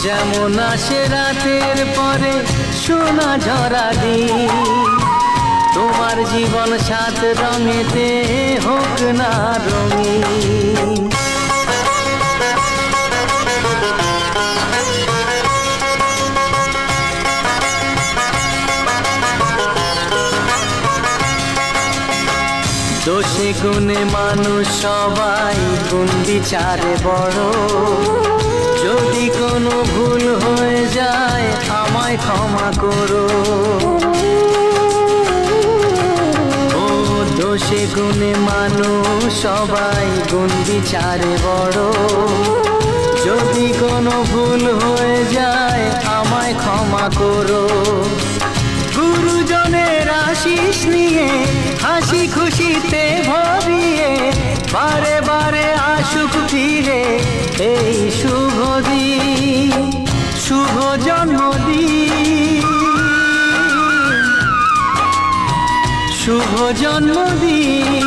যেমন আসে রাতের পরে সোনা ঝরা দিন, তোমার জীবন সাত রঙেতে হোক না রঙিন। দোষে গুণে মানুষ সবাই, গুণ বিচারে বড়। যদি কোনো ভুল হয়ে যায় আমায় ক্ষমা করো। ও দোষে গুণে মানুষ সবাই, গুণ বিচারে বড়। যদি কোনো ভুল হয়ে যায় আমায় ক্ষমা করো। গুরুজনের আশিস নিয়ে হাসি খুশিতে ভরিয়ে, বারে বারে আসুক ফিরে এই শুভ দিন, শুভ জন্মদিন, শুভ জন্মদিন।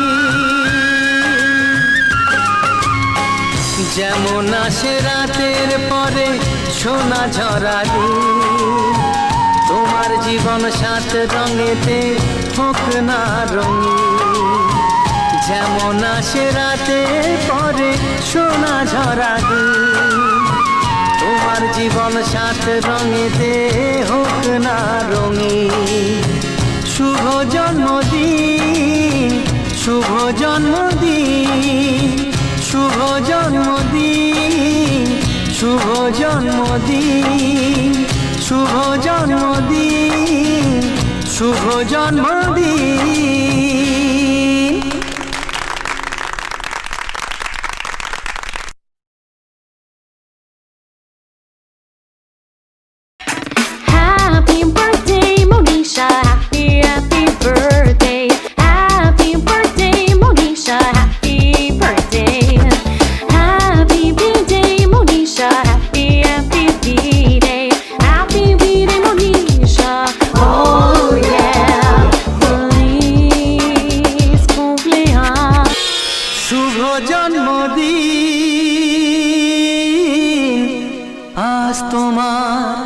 যেমন আসে রাতের পরে সোনা ঝরা দিন, তোমার জীবন সাত রঙেতে হোক না রঙিন। যেমন আসে রাতের পরে সোনা ঝরা দিন, তোমার জীবন সাত রঙেতে হোক না রঙিন। শুভ জন্মদিন, শুভ জন্মদিন, শুভ জন্মদিন, শুভ জন্মদিন, শুভ জন্মদিন, শুভ জন্মদিন। Happy birthday, Monisha. Happy, happy birthday. Happy birthday, Monisha. Happy birthday. Happy birthday, Monisha. Happy, happy birthday. Happy birthday, Monisha. Oh yeah. Feliz cumpleaños. শুভ জন্মদিন, আজ তোমার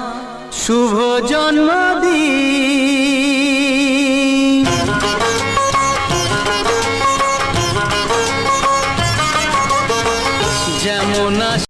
শুভ জন্মদিন।